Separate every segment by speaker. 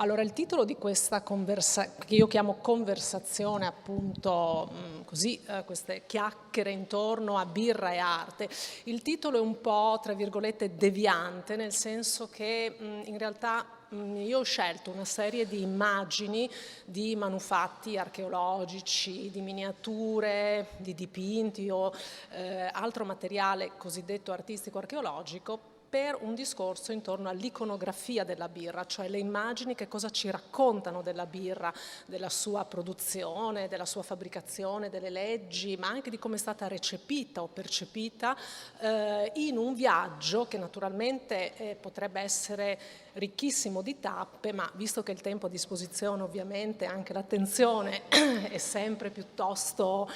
Speaker 1: Allora, il titolo di questa che io chiamo conversazione, appunto, così, queste chiacchiere intorno a birra e arte, il titolo è un po', tra virgolette, deviante, nel senso che in realtà io ho scelto una serie di immagini di manufatti archeologici, di miniature, di dipinti o altro materiale cosiddetto artistico archeologico, per un discorso intorno all'iconografia della birra, cioè le immagini che cosa ci raccontano della birra, della sua produzione, della sua fabbricazione, delle leggi, ma anche di come è stata recepita o percepita in un viaggio che naturalmente potrebbe essere ricchissimo di tappe, ma visto che il tempo a disposizione, ovviamente anche l'attenzione è sempre piuttosto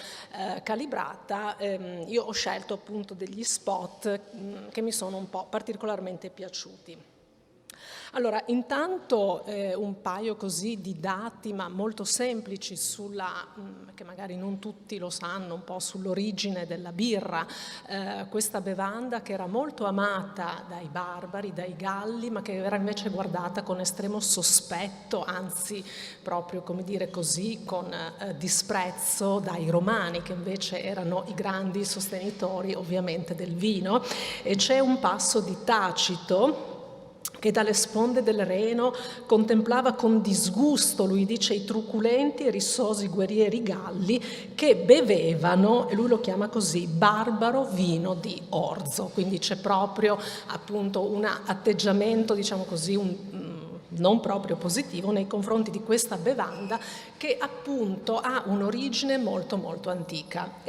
Speaker 1: calibrata, io ho scelto appunto degli spot che mi sono un po' particolarmente piaciuti. Allora, intanto un paio così di dati, ma molto semplici, che magari non tutti lo sanno, un po' sull'origine della birra, questa bevanda che era molto amata dai barbari, dai galli, ma che era invece guardata con estremo sospetto, anzi proprio, come dire così, con disprezzo dai romani, che invece erano i grandi sostenitori ovviamente del vino. E c'è un passo di Tacito che dalle sponde del Reno contemplava con disgusto, lui dice, i truculenti e rissosi guerrieri galli che bevevano, e lui lo chiama così, barbaro vino di orzo. Quindi c'è proprio appunto un atteggiamento, diciamo così, non proprio positivo nei confronti di questa bevanda che appunto ha un'origine molto molto antica.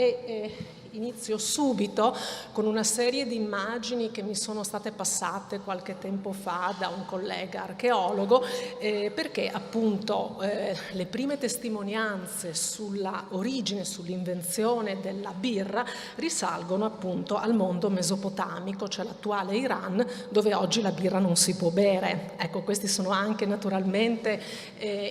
Speaker 1: Inizio subito con una serie di immagini che mi sono state passate qualche tempo fa da un collega archeologo, perché appunto le prime testimonianze sulla origine, sull'invenzione della birra risalgono appunto al mondo mesopotamico, cioè l'attuale Iran, dove oggi la birra non si può bere. Ecco, questi sono anche naturalmente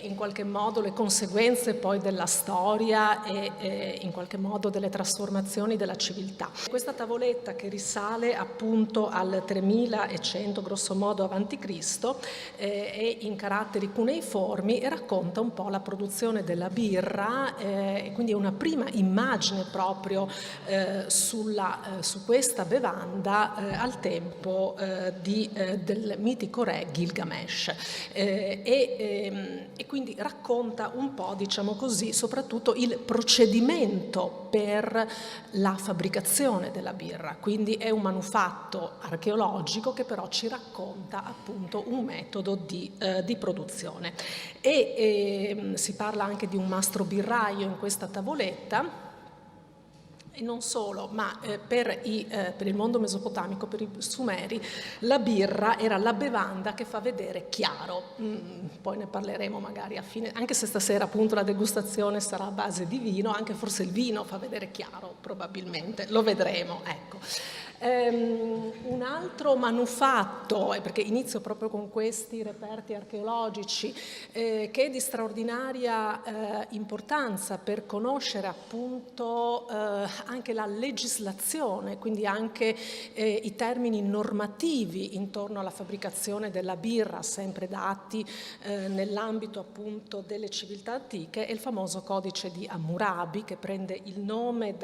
Speaker 1: in qualche modo le conseguenze poi della storia e in qualche modo delle trasformazioni della civiltà. Questa tavoletta, che risale appunto al 3100 grosso modo avanti Cristo, è in caratteri cuneiformi e racconta un po' la produzione della birra, e quindi è una prima immagine proprio su questa bevanda al tempo del mitico re Gilgamesh, e quindi racconta un po', diciamo così, soprattutto il procedimento per la fabbricazione della birra. Quindi è un manufatto archeologico che però ci racconta appunto un metodo di produzione. Si parla anche di un mastro birraio in questa tavoletta. E non solo, ma per il mondo mesopotamico, per i Sumeri, la birra era la bevanda che fa vedere chiaro. Poi ne parleremo magari a fine, anche se stasera appunto la degustazione sarà a base di vino, anche forse il vino fa vedere chiaro, probabilmente, lo vedremo, ecco. Un altro manufatto, perché inizio proprio con questi reperti archeologici, che è di straordinaria importanza per conoscere appunto anche la legislazione, quindi anche i termini normativi intorno alla fabbricazione della birra, sempre dati nell'ambito appunto delle civiltà antiche, è il famoso codice di Hammurabi, che prende il nome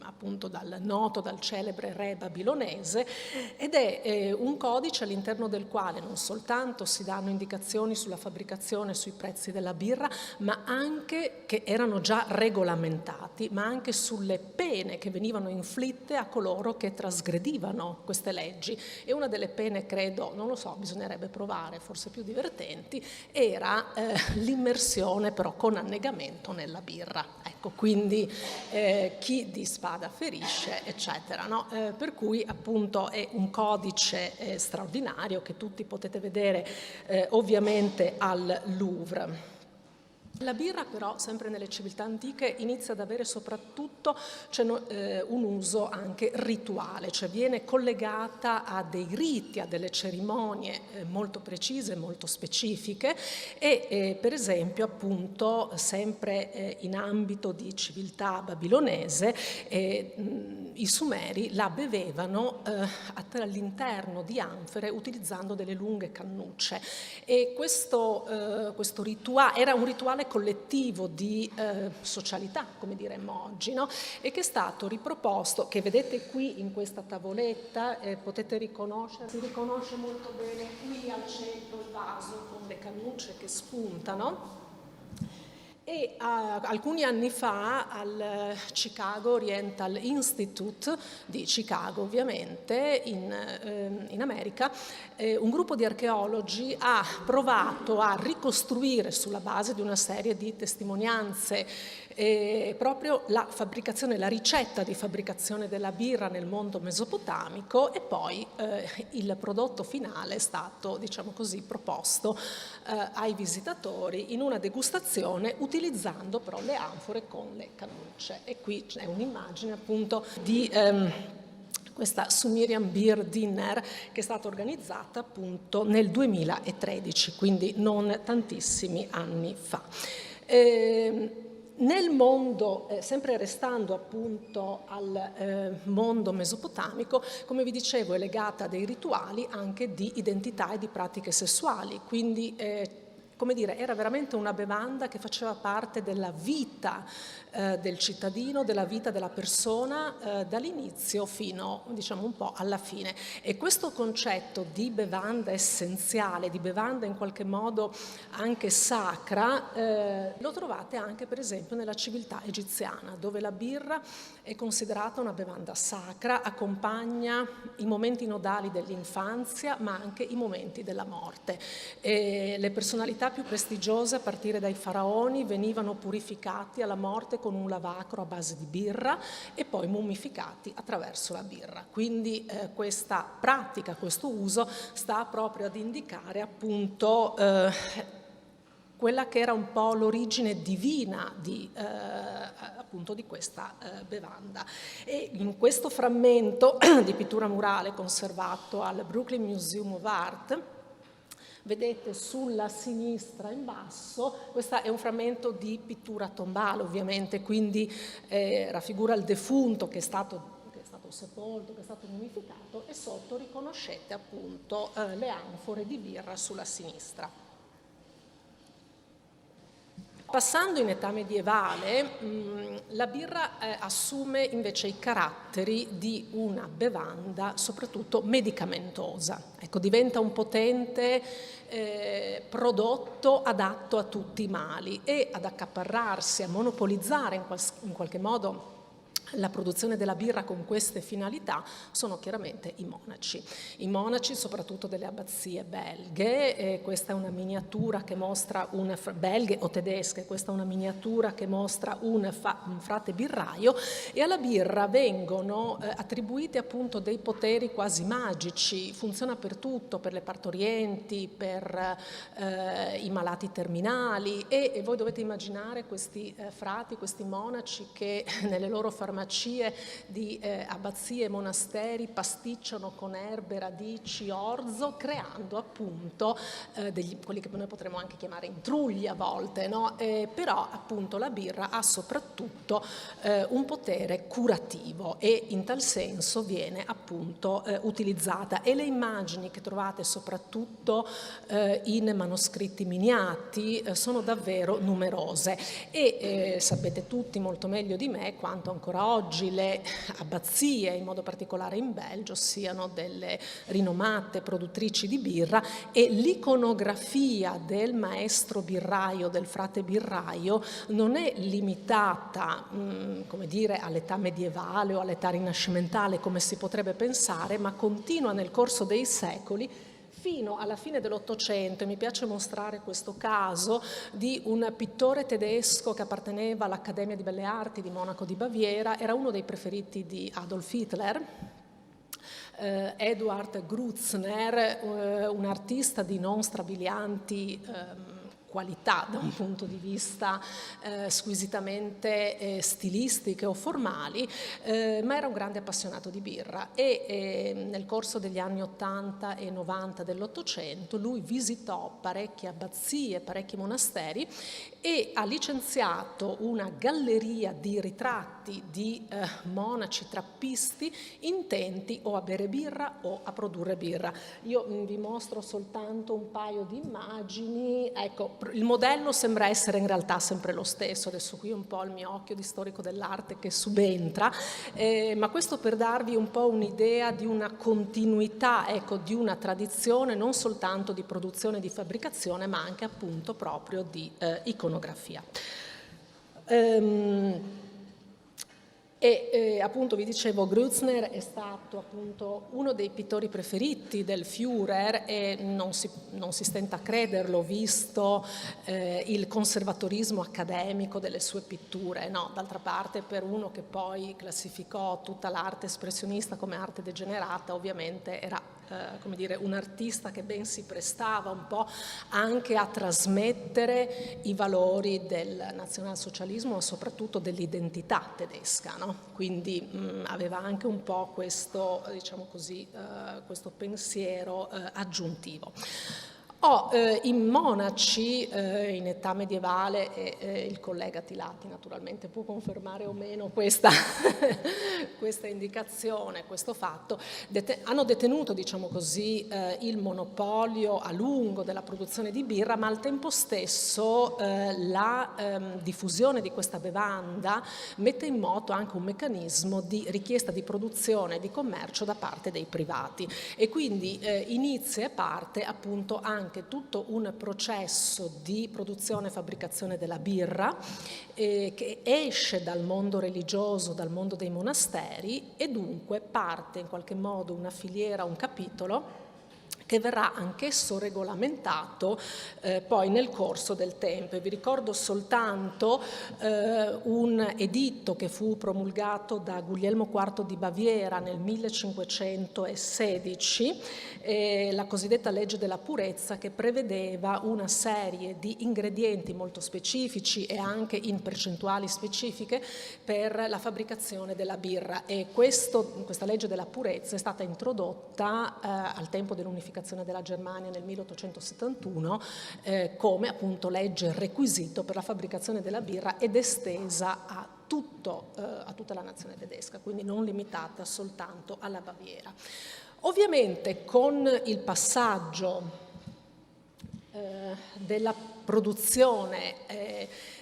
Speaker 1: appunto dal celebre re babilonese, ed è un codice all'interno del quale non soltanto si danno indicazioni sulla fabbricazione, sui prezzi della birra, ma anche, che erano già regolamentati, ma anche sulle pene che venivano inflitte a coloro che trasgredivano queste leggi. E una delle pene, credo, non lo so, bisognerebbe provare, forse più divertenti, era l'immersione però con annegamento nella birra. Ecco, quindi chi di spada ferisce, eccetera, no? Per cui appunto è un codice straordinario che tutti potete vedere ovviamente al Louvre. La birra però, sempre nelle civiltà antiche, inizia ad avere soprattutto un uso anche rituale, cioè viene collegata a dei riti, a delle cerimonie molto precise, molto specifiche e per esempio appunto sempre in ambito di civiltà babilonese i Sumeri la bevevano all'interno di anfore utilizzando delle lunghe cannucce e questo rituale era un rituale collettivo di socialità, come diremmo oggi, no? E che è stato riproposto, che vedete qui in questa tavoletta, potete riconoscere, si riconosce molto bene qui al centro il vaso con le cannucce che spuntano. E alcuni anni fa al Chicago Oriental Institute di Chicago, ovviamente, in America, un gruppo di archeologi ha provato a ricostruire sulla base di una serie di testimonianze proprio la fabbricazione, la ricetta di fabbricazione della birra nel mondo mesopotamico e poi il prodotto finale è stato, diciamo così, proposto ai visitatori in una degustazione utilizzando però le anfore con le cannucce. E qui c'è un'immagine appunto di questa Sumerian Beer Dinner che è stata organizzata appunto nel 2013, quindi non tantissimi anni fa. Nel mondo, sempre restando appunto al mondo mesopotamico, come vi dicevo, è legata a dei rituali anche di identità e di pratiche sessuali, quindi come dire, era veramente una bevanda che faceva parte della vita del cittadino, della vita della persona dall'inizio fino, diciamo, un po' alla fine. E questo concetto di bevanda essenziale, di bevanda in qualche modo anche sacra, lo trovate anche per esempio nella civiltà egiziana, dove la birra è considerata una bevanda sacra, accompagna i momenti nodali dell'infanzia, ma anche i momenti della morte. E le personalità più prestigiose, a partire dai faraoni, venivano purificati alla morte con un lavacro a base di birra e poi mummificati attraverso la birra. Quindi questa pratica, questo uso sta proprio ad indicare appunto quella che era un po' l'origine divina appunto di questa bevanda. E in questo frammento di pittura murale conservato al Brooklyn Museum of Art, vedete sulla sinistra in basso, questo è un frammento di pittura tombale ovviamente, quindi raffigura il defunto che è stato sepolto, che è stato mummificato, e sotto riconoscete appunto le anfore di birra sulla sinistra. Passando in età medievale, la birra assume invece i caratteri di una bevanda soprattutto medicamentosa. Ecco, diventa un potente prodotto adatto a tutti i mali e ad accaparrarsi, a monopolizzare in qualche modo la produzione della birra con queste finalità sono chiaramente i monaci soprattutto delle abbazie belghe, questa è una miniatura che mostra belghe o tedesche, questa è una miniatura che mostra un frate birraio, e alla birra vengono attribuiti appunto dei poteri quasi magici, funziona per tutto, per le partorienti, per i malati terminali, e voi dovete immaginare questi frati, questi monaci che nelle loro farmacie di abbazie e monasteri pasticciano con erbe, radici, orzo, creando appunto quelli che noi potremmo anche chiamare intrugli a volte, no? Però appunto la birra ha soprattutto un potere curativo e in tal senso viene appunto utilizzata, e le immagini che trovate soprattutto in manoscritti miniati sono davvero numerose e sapete tutti molto meglio di me quanto ancora oggi le abbazie, in modo particolare in Belgio, siano delle rinomate produttrici di birra, e l'iconografia del maestro birraio, del frate birraio, non è limitata, come dire, all'età medievale o all'età rinascimentale come si potrebbe pensare, ma continua nel corso dei secoli fino alla fine dell'Ottocento. Mi piace mostrare questo caso di un pittore tedesco che apparteneva all'Accademia di Belle Arti di Monaco di Baviera, era uno dei preferiti di Adolf Hitler, Eduard Grützner, un artista di non strabilianti qualità da un punto di vista squisitamente stilistiche o formali, ma era un grande appassionato di birra e nel corso degli anni 80 e 90 dell'Ottocento lui visitò parecchie abbazie, parecchi monasteri e ha licenziato una galleria di ritratti di monaci trappisti intenti o a bere birra o a produrre birra. Io vi mostro soltanto un paio di immagini. Ecco, il modello sembra essere in realtà sempre lo stesso, adesso qui un po' il mio occhio di storico dell'arte che subentra, ma questo per darvi un po' un'idea di una continuità, ecco, di una tradizione non soltanto di produzione e di fabbricazione, ma anche appunto proprio di iconografia. Appunto vi dicevo, Grützner è stato appunto uno dei pittori preferiti del Führer e non si stenta a crederlo visto il conservatorismo accademico delle sue pitture, no? D'altra parte per uno che poi classificò tutta l'arte espressionista come arte degenerata, ovviamente era come dire, un artista che ben si prestava un po' anche a trasmettere i valori del nazionalsocialismo e soprattutto dell'identità tedesca, no? Quindi aveva anche un po' questo, diciamo così, questo pensiero aggiuntivo. I monaci in età medievale, e il collega Tilati naturalmente può confermare o meno questa, questa indicazione, questo fatto, hanno detenuto, diciamo così, il monopolio a lungo della produzione di birra, ma al tempo stesso la diffusione di questa bevanda mette in moto anche un meccanismo di richiesta di produzione e di commercio da parte dei privati e quindi inizia e parte appunto anche tutto un processo di produzione e fabbricazione della birra che esce dal mondo religioso, dal mondo dei monasteri e dunque parte in qualche modo una filiera, un capitolo che verrà anch'esso regolamentato poi nel corso del tempo. E vi ricordo soltanto un editto che fu promulgato da Guglielmo IV di Baviera nel 1516, la cosiddetta legge della purezza, che prevedeva una serie di ingredienti molto specifici e anche in percentuali specifiche per la fabbricazione della birra. E questa legge della purezza è stata introdotta al tempo dell'unificazione della Germania nel 1871 come appunto legge requisito per la fabbricazione della birra ed estesa a tutta la nazione tedesca, quindi non limitata soltanto alla Baviera. Ovviamente con il passaggio della produzione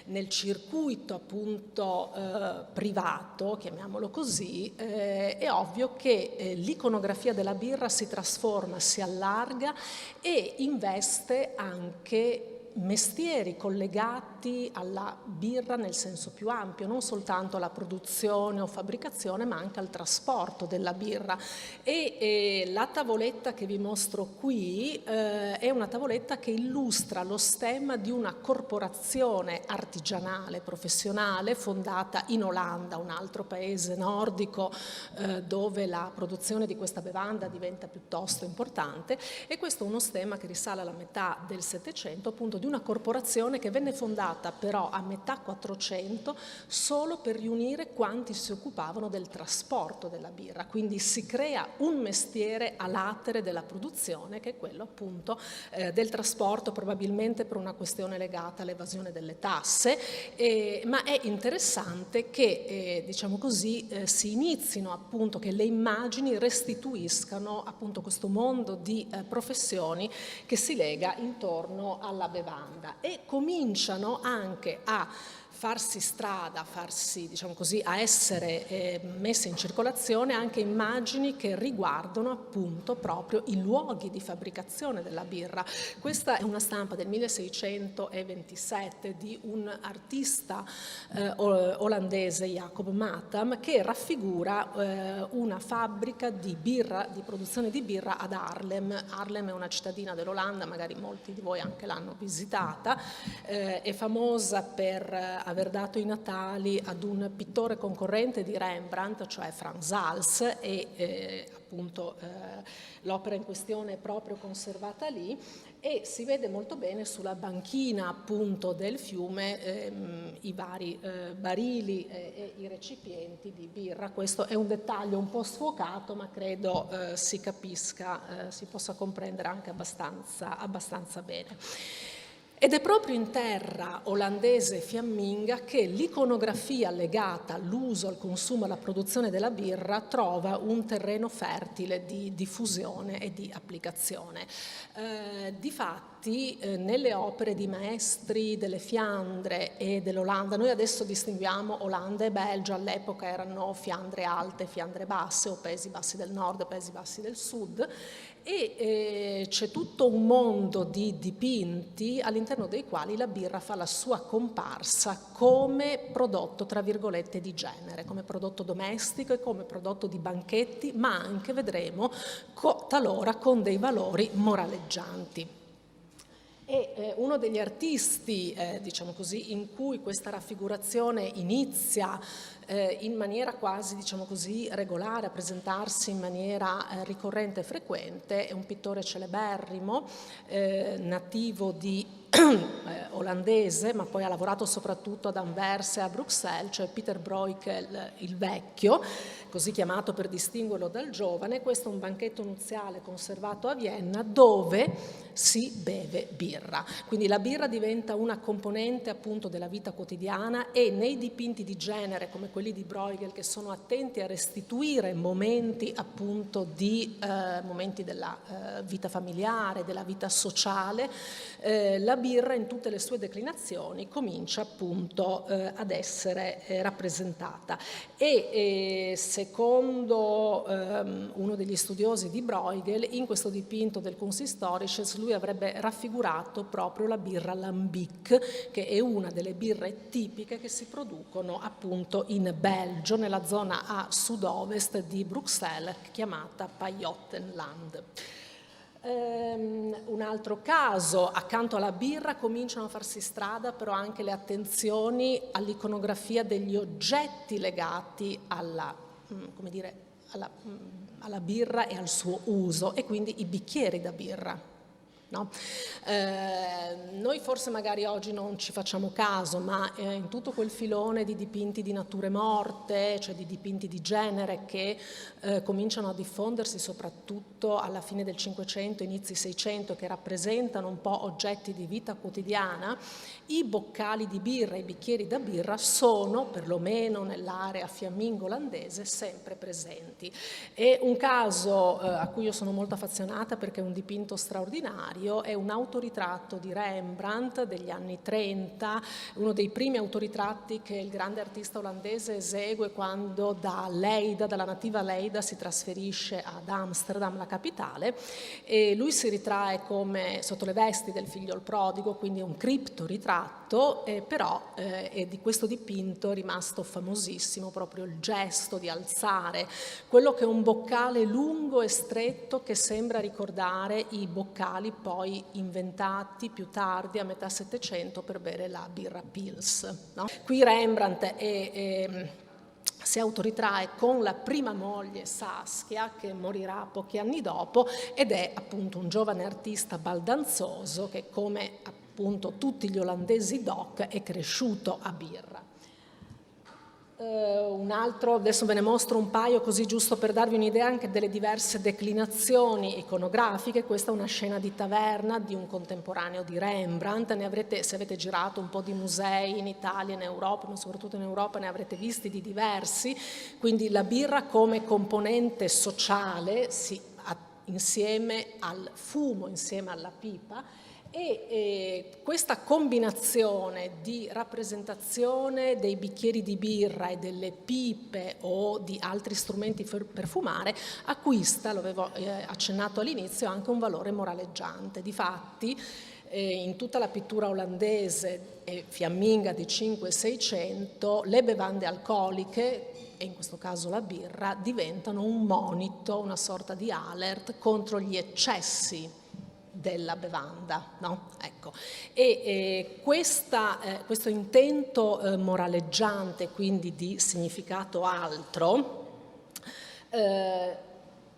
Speaker 1: nel circuito appunto privato, chiamiamolo così, è ovvio che l'iconografia della birra si trasforma, si allarga e investe anche mestieri collegati alla birra nel senso più ampio, non soltanto alla produzione o fabbricazione, ma anche al trasporto della birra. E la tavoletta che vi mostro qui è una tavoletta che illustra lo stemma di una corporazione artigianale, professionale, fondata in Olanda, un altro paese nordico dove la produzione di questa bevanda diventa piuttosto importante, e questo è uno stemma che risale alla metà del Settecento, appunto di una corporazione che venne fondata però a metà 400 solo per riunire quanti si occupavano del trasporto della birra, quindi si crea un mestiere a latere della produzione che è quello appunto del trasporto, probabilmente per una questione legata all'evasione delle tasse, ma è interessante che diciamo così si inizino appunto, che le immagini restituiscano appunto questo mondo di professioni che si lega intorno alla bevanda e cominciano anche a farsi strada, diciamo così, a essere messe in circolazione anche immagini che riguardano appunto proprio i luoghi di fabbricazione della birra. Questa è una stampa del 1627 di un artista olandese, Jacob Matam, che raffigura una fabbrica di birra, di produzione di birra ad Haarlem. Haarlem è una cittadina dell'Olanda, magari molti di voi anche l'hanno visitata, è famosa per aver dato i natali ad un pittore concorrente di Rembrandt, cioè Frans Hals, e appunto l'opera in questione è proprio conservata lì, e si vede molto bene sulla banchina appunto del fiume i vari barili e i recipienti di birra. Questo è un dettaglio un po' sfocato, ma credo si capisca, si possa comprendere anche abbastanza bene. Ed è proprio in terra olandese fiamminga che l'iconografia legata all'uso, al consumo, alla produzione della birra trova un terreno fertile di diffusione e di applicazione. Difatti, nelle opere di maestri delle Fiandre e dell'Olanda, noi adesso distinguiamo Olanda e Belgio, all'epoca erano Fiandre alte, Fiandre basse, o Paesi Bassi del Nord, Paesi Bassi del Sud, e c'è tutto un mondo di dipinti all'interno dei quali la birra fa la sua comparsa come prodotto, tra virgolette, di genere, come prodotto domestico e come prodotto di banchetti, ma anche, vedremo, talora con dei valori moraleggianti. E uno degli artisti, diciamo così, in cui questa raffigurazione inizia in maniera quasi, diciamo così, regolare, a presentarsi in maniera ricorrente e frequente, è un pittore celeberrimo, nativo di olandese, ma poi ha lavorato soprattutto ad Anversa e a Bruxelles, cioè Peter Bruegel il Vecchio, così chiamato per distinguerlo dal giovane. Questo è un banchetto nuziale conservato a Vienna dove si beve birra. Quindi la birra diventa una componente appunto della vita quotidiana, e nei dipinti di genere come quelli di Bruegel, che sono attenti a restituire momenti appunto di momenti della vita familiare, della vita sociale, la birra in tutte le sue declinazioni comincia appunto ad essere rappresentata. E secondo uno degli studiosi di Bruegel, in questo dipinto del Kunsthistorisches lui avrebbe raffigurato proprio la birra Lambic, che è una delle birre tipiche che si producono appunto in Belgio, nella zona a sud-ovest di Bruxelles, chiamata Pajottenland. Un altro caso, accanto alla birra cominciano a farsi strada però anche le attenzioni all'iconografia degli oggetti legati alla, come dire, alla birra e al suo uso, e quindi i bicchieri da birra. No? Noi forse magari oggi non ci facciamo caso, ma in tutto quel filone di dipinti di nature morte, cioè di dipinti di genere che cominciano a diffondersi soprattutto alla fine del Cinquecento, inizi 600, che rappresentano un po' oggetti di vita quotidiana, i boccali di birra, i bicchieri da birra sono, perlomeno nell'area fiammingo-olandese, sempre presenti. E un caso a cui io sono molto affezionata perché è un dipinto straordinario, è un autoritratto di Rembrandt degli anni 30, uno dei primi autoritratti che il grande artista olandese esegue quando da Leida, dalla nativa Leida, si trasferisce ad Amsterdam, la capitale, e lui si ritrae come sotto le vesti del figlio il prodigo, quindi un criptoritratto, però è di questo dipinto è rimasto famosissimo proprio il gesto di alzare quello che è un boccale lungo e stretto che sembra ricordare i boccali poi inventati più tardi, a metà Settecento, per bere la birra Pils. No? Qui Rembrandt si autoritrae con la prima moglie Saskia, che morirà pochi anni dopo, ed è appunto un giovane artista baldanzoso che, come appunto tutti gli olandesi doc, è cresciuto a birra. Un altro, adesso ve ne mostro un paio così giusto per darvi un'idea anche delle diverse declinazioni iconografiche. Questa è una scena di taverna di un contemporaneo di Rembrandt, ne avrete, se avete girato un po' di musei in Italia, in Europa, ma soprattutto in Europa, ne avrete visti di diversi, quindi la birra come componente sociale insieme al fumo, insieme alla pipa. E questa combinazione di rappresentazione dei bicchieri di birra e delle pipe o di altri strumenti per fumare acquista, lo avevo accennato all'inizio, anche un valore moraleggiante. Difatti in tutta la pittura olandese e fiamminga di 500-600 le bevande alcoliche, e in questo caso la birra, diventano un monito, una sorta di alert contro gli eccessi della bevanda, no? Ecco. Questo intento moraleggiante, quindi di significato altro,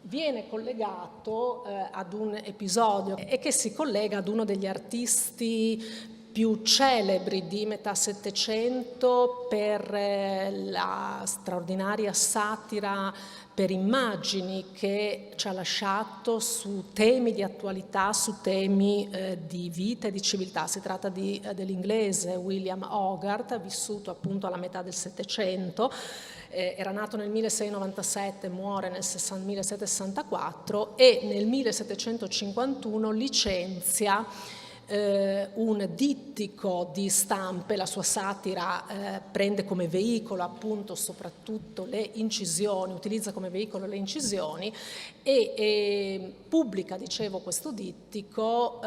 Speaker 1: viene collegato ad un episodio e che si collega ad uno degli artisti più celebri di metà Settecento per la straordinaria satira per immagini che ci ha lasciato su temi di attualità, su temi di vita e di civiltà. Si tratta dell'inglese William Hogarth, vissuto appunto alla metà del Settecento. Era nato nel 1697, muore nel 1764 e nel 1751 licenzia un dittico di stampe. La sua satira prende come veicolo appunto soprattutto le incisioni, utilizza come veicolo le incisioni e pubblica, dicevo, questo dittico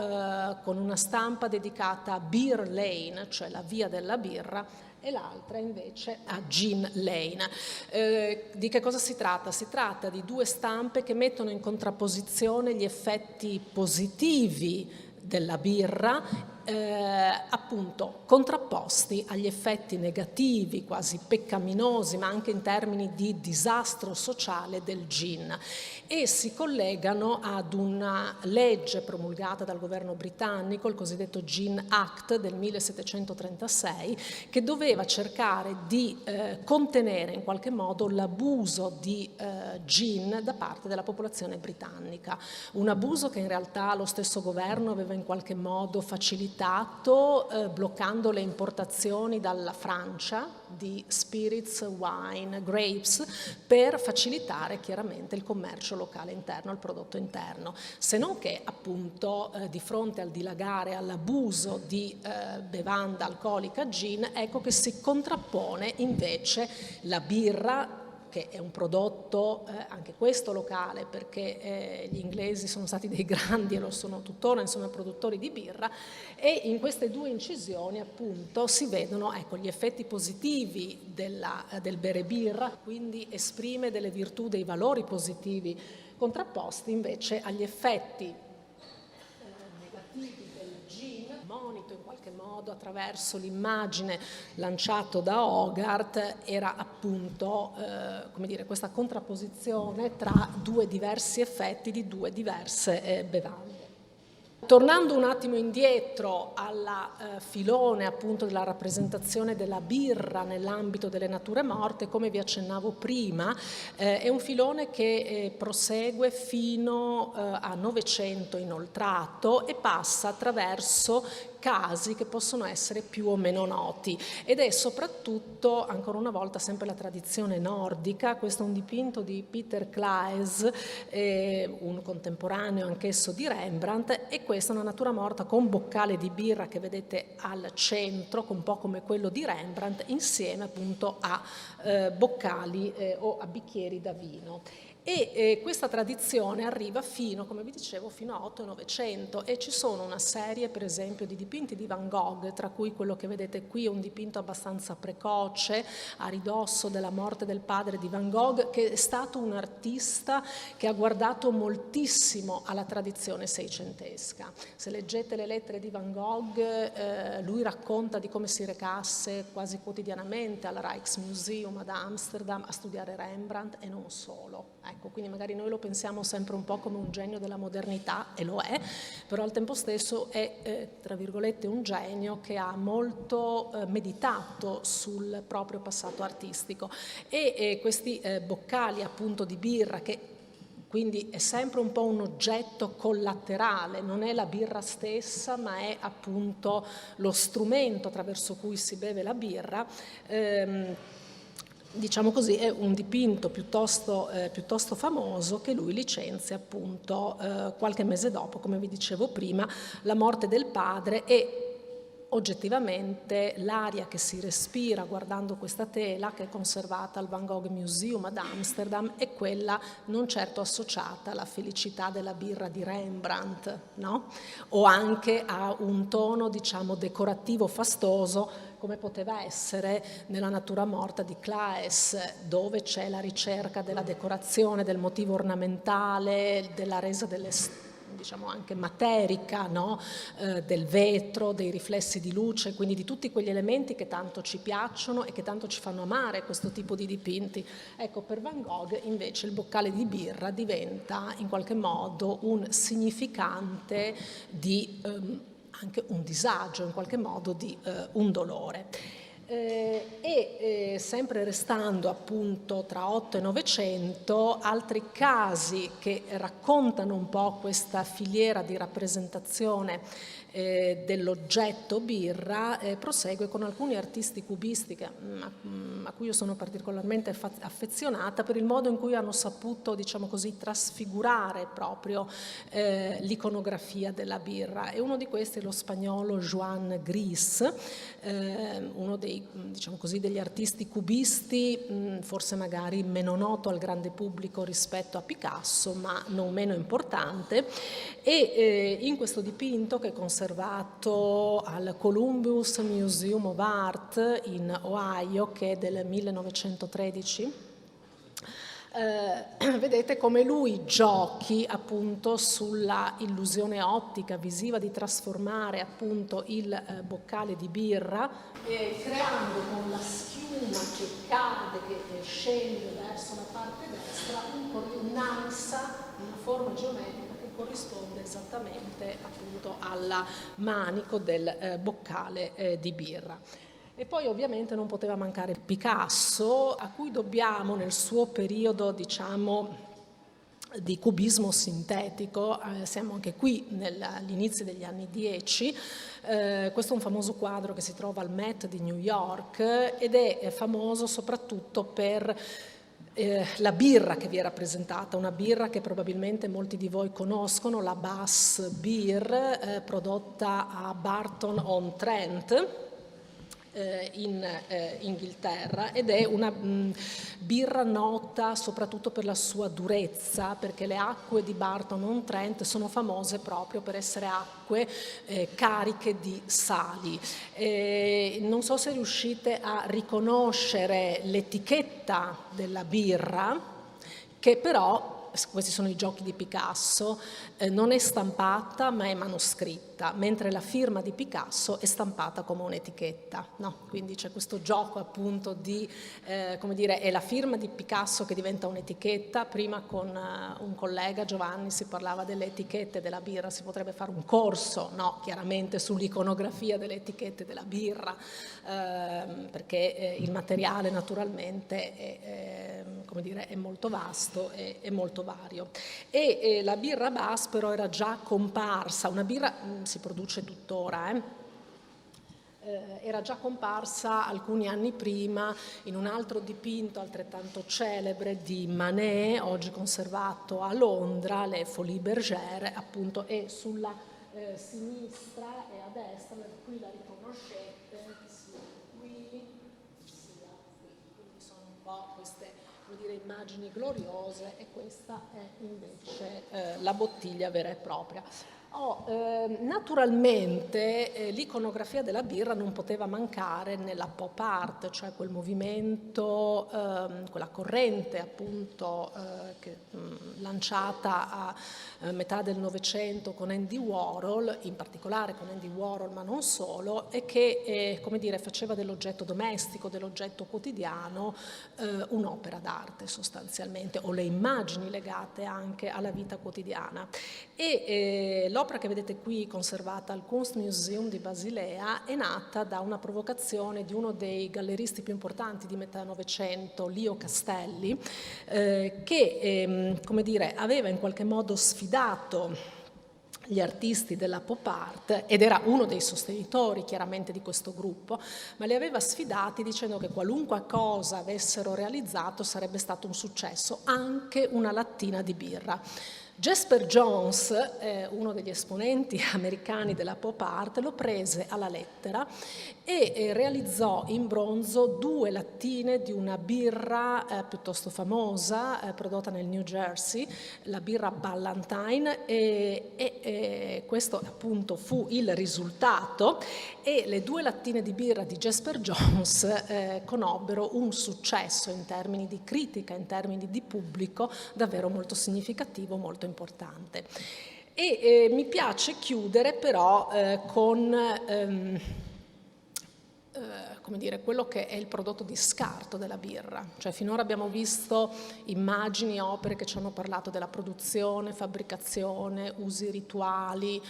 Speaker 1: con una stampa dedicata a Beer Lane, cioè la via della birra, e l'altra invece a Gin Lane. Di che cosa si tratta? Si tratta di due stampe che mettono in contrapposizione gli effetti positivi della birra, appunto contrapposti agli effetti negativi, quasi peccaminosi, ma anche in termini di disastro sociale del gin, e si collegano ad una legge promulgata dal governo britannico, il cosiddetto Gin Act del 1736, che doveva cercare di contenere in qualche modo l'abuso di gin da parte della popolazione britannica, un abuso che in realtà lo stesso governo aveva in qualche modo facilitato bloccando le importazioni dalla Francia di spirits, wine, grapes, per facilitare chiaramente il commercio locale interno, il prodotto interno, se non che appunto di fronte al dilagare, all'abuso di bevanda alcolica gin, ecco che si contrappone invece la birra, che è un prodotto anche questo locale, perché gli inglesi sono stati dei grandi e lo sono tuttora, insomma, produttori di birra, e in queste due incisioni appunto si vedono, ecco, gli effetti positivi del bere birra, quindi esprime delle virtù, dei valori positivi, contrapposti invece agli effetti negativi del gin, monito in qualche modo attraverso l'immagine lanciato da Hogarth, era appunto come dire, questa contrapposizione tra due diversi effetti di due diverse bevande. Tornando un attimo indietro al filone appunto della rappresentazione della birra nell'ambito delle nature morte, come vi accennavo prima, è un filone che prosegue fino a Novecento inoltrato e passa attraverso casi che possono essere più o meno noti, ed è soprattutto, ancora una volta, sempre la tradizione nordica. Questo è un dipinto di Peter Claes, un contemporaneo anch'esso di Rembrandt, e questa è una natura morta con boccale di birra che vedete al centro, un po' come quello di Rembrandt, insieme appunto a boccali o a bicchieri da vino. E questa tradizione arriva fino, come vi dicevo, fino a 8 e 900, e ci sono una serie, per esempio, di dipinti di Van Gogh, tra cui quello che vedete qui, un dipinto abbastanza precoce, a ridosso della morte del padre di Van Gogh, che è stato un artista che ha guardato moltissimo alla tradizione seicentesca. Se leggete le lettere di Van Gogh, lui racconta di come si recasse quasi quotidianamente al Rijksmuseum ad Amsterdam a studiare Rembrandt e non solo. Ecco, quindi magari noi lo pensiamo sempre un po' come un genio della modernità, e lo è, però al tempo stesso è, tra virgolette, un genio che ha molto meditato sul proprio passato artistico. E questi boccali appunto di birra, che quindi è sempre un po' un oggetto collaterale, non è la birra stessa, ma è appunto lo strumento attraverso cui si beve la birra, diciamo così, è un dipinto piuttosto famoso che lui licenzia appunto qualche mese dopo, come vi dicevo prima, la morte del padre, e oggettivamente l'aria che si respira guardando questa tela, che è conservata al Van Gogh Museum ad Amsterdam, è quella non certo associata alla felicità della birra di Rembrandt, no? O anche a un tono, diciamo, decorativo fastoso, come poteva essere nella natura morta di Claes, dove c'è la ricerca della decorazione, del motivo ornamentale, della resa delle diciamo anche materica, no? Del vetro, dei riflessi di luce, quindi di tutti quegli elementi che tanto ci piacciono e che tanto ci fanno amare questo tipo di dipinti. Ecco, per Van Gogh invece il boccale di birra diventa in qualche modo un significante di anche un disagio, in qualche modo di un dolore. Sempre restando appunto tra 8 e 900, altri casi che raccontano un po' questa filiera di rappresentazione dell'oggetto birra prosegue con alcuni artisti cubisti a cui io sono particolarmente affezionata per il modo in cui hanno saputo, diciamo così, trasfigurare proprio l'iconografia della birra, e uno di questi è lo spagnolo Joan Gris, uno dei, diciamo così, degli artisti cubisti forse magari meno noto al grande pubblico rispetto a Picasso, ma non meno importante, e in questo dipinto, che è conservato al Columbus Museum of Art in Ohio, che è del 1913, vedete come lui giochi appunto sulla illusione ottica visiva di trasformare appunto il boccale di birra, creando con la schiuma che cade, che scende verso la parte destra, un'ansa, una forma geometrica che corrisponde esattamente appunto al manico del boccale di birra. E poi ovviamente non poteva mancare Picasso, a cui dobbiamo nel suo periodo, diciamo, di cubismo sintetico, siamo anche qui all'inizio degli anni 10, questo è un famoso quadro che si trova al Met di New York ed è famoso soprattutto per la birra che vi è rappresentata, una birra che probabilmente molti di voi conoscono, la Bass Beer, prodotta a Barton-on-Trent in Inghilterra, ed è una birra nota soprattutto per la sua durezza, perché le acque di Barton-on-Trent sono famose proprio per essere acque cariche di sali. Non so se riuscite a riconoscere l'etichetta della birra, che però, questi sono i giochi di Picasso, non è stampata ma è manoscritta, mentre la firma di Picasso è stampata come un'etichetta, no? Quindi c'è questo gioco appunto di, come dire, è la firma di Picasso che diventa un'etichetta. Prima con un collega, Giovanni, si parlava delle etichette della birra, si potrebbe fare un corso, no? Chiaramente sull'iconografia delle etichette della birra, perché il materiale naturalmente è, come dire, è molto vasto e è molto vario. E la birra Bass però era già comparsa, una birra si produce tuttora, era già comparsa alcuni anni prima in un altro dipinto altrettanto celebre di Manet, oggi conservato a Londra, le Folies Bergère, appunto, e sulla sinistra e a destra, qui la riconoscete, sia qui, sia qui, quindi sono un po' queste, come dire, immagini gloriose, e questa è invece la bottiglia vera e propria. Naturalmente l'iconografia della birra non poteva mancare nella pop art, cioè quel movimento, quella corrente appunto lanciata a metà del Novecento con Andy Warhol, in particolare con Andy Warhol ma non solo, e che come dire, faceva dell'oggetto domestico, dell'oggetto quotidiano, un'opera d'arte sostanzialmente, o le immagini legate anche alla vita quotidiana. E l'opera che vedete qui conservata al Kunstmuseum di Basilea è nata da una provocazione di uno dei galleristi più importanti di metà Novecento, Lio Castelli, che come dire, aveva in qualche modo sfidato gli artisti della pop art, ed era uno dei sostenitori chiaramente di questo gruppo, ma li aveva sfidati dicendo che qualunque cosa avessero realizzato sarebbe stato un successo, anche una lattina di birra. Jasper Johns, uno degli esponenti americani della pop art, lo prese alla lettera e realizzò in bronzo 2 lattine di una birra piuttosto famosa, prodotta nel New Jersey, la birra Ballantine, e questo appunto fu il risultato, e le 2 lattine di birra di Jasper Johns conobbero un successo in termini di critica, in termini di pubblico, davvero molto significativo, molto importante. E mi piace chiudere però con come dire, quello che è il prodotto di scarto della birra. Cioè finora abbiamo visto immagini, opere che ci hanno parlato della produzione, fabbricazione, usi rituali,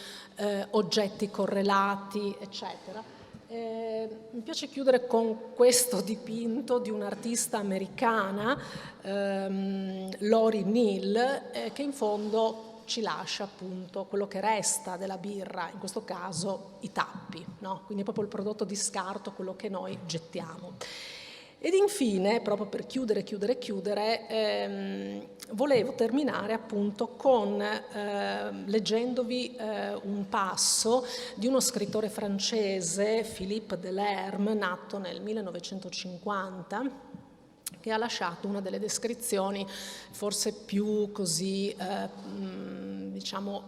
Speaker 1: oggetti correlati, eccetera. Mi piace chiudere con questo dipinto di un'artista americana, Lori Neal, che in fondo ci lascia appunto quello che resta della birra, in questo caso i tappi, no? Quindi è proprio il prodotto di scarto, quello che noi gettiamo. Ed infine, proprio per chiudere, volevo terminare appunto con leggendovi un passo di uno scrittore francese, Philippe Delerme, nato nel 1950, che ha lasciato una delle descrizioni forse più così, diciamo,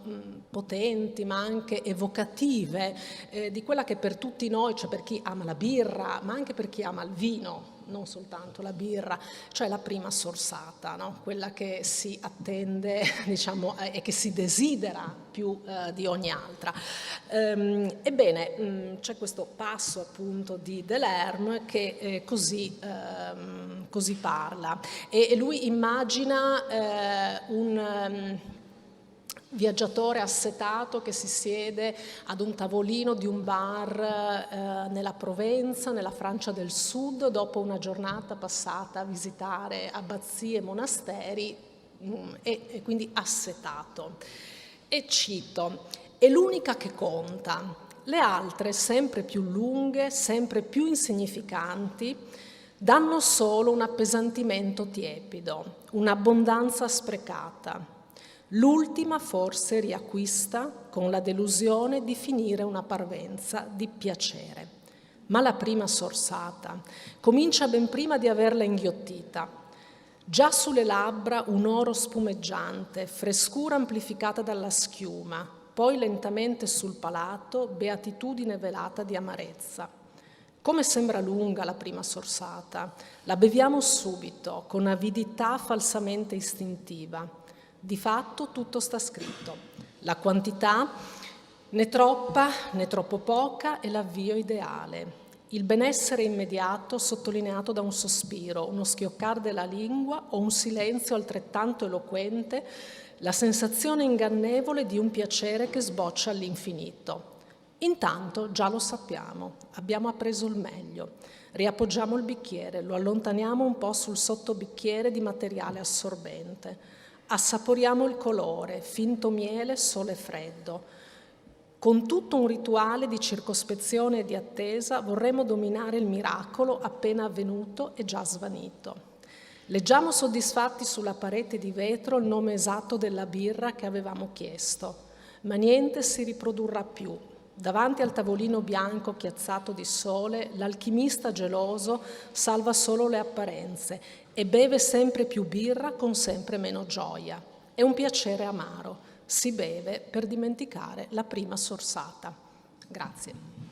Speaker 1: potenti, ma anche evocative, di quella che per tutti noi, cioè per chi ama la birra, ma anche per chi ama il vino, non soltanto la birra, cioè la prima sorsata, no? Quella che si attende, diciamo, e che si desidera più di ogni altra. Ebbene, c'è questo passo appunto di Delerme che così parla, e lui immagina un viaggiatore assetato che si siede ad un tavolino di un bar nella Provenza, nella Francia del Sud, dopo una giornata passata a visitare abbazie e monasteri, e quindi assetato. E cito: è l'unica che conta, le altre, sempre più lunghe, sempre più insignificanti, danno solo un appesantimento tiepido, un'abbondanza sprecata. L'ultima forse riacquista con la delusione di finire una parvenza di piacere. Ma la prima sorsata comincia ben prima di averla inghiottita. Già sulle labbra un oro spumeggiante, frescura amplificata dalla schiuma, poi lentamente sul palato beatitudine velata di amarezza. Come sembra lunga la prima sorsata, la beviamo subito, con avidità falsamente istintiva. Di fatto tutto sta scritto. La quantità, né troppa né troppo poca, è l'avvio ideale. Il benessere immediato sottolineato da un sospiro, uno schioccare della lingua o un silenzio altrettanto eloquente, la sensazione ingannevole di un piacere che sboccia all'infinito. Intanto già lo sappiamo, abbiamo appreso il meglio. Riappoggiamo il bicchiere, lo allontaniamo un po' sul sottobicchiere di materiale assorbente. Assaporiamo il colore, finto miele, sole freddo. Con tutto un rituale di circospezione e di attesa vorremmo dominare il miracolo appena avvenuto e già svanito. Leggiamo soddisfatti sulla parete di vetro il nome esatto della birra che avevamo chiesto, ma niente si riprodurrà più. Davanti al tavolino bianco chiazzato di sole, l'alchimista geloso salva solo le apparenze e beve sempre più birra con sempre meno gioia. È un piacere amaro, si beve per dimenticare la prima sorsata. Grazie.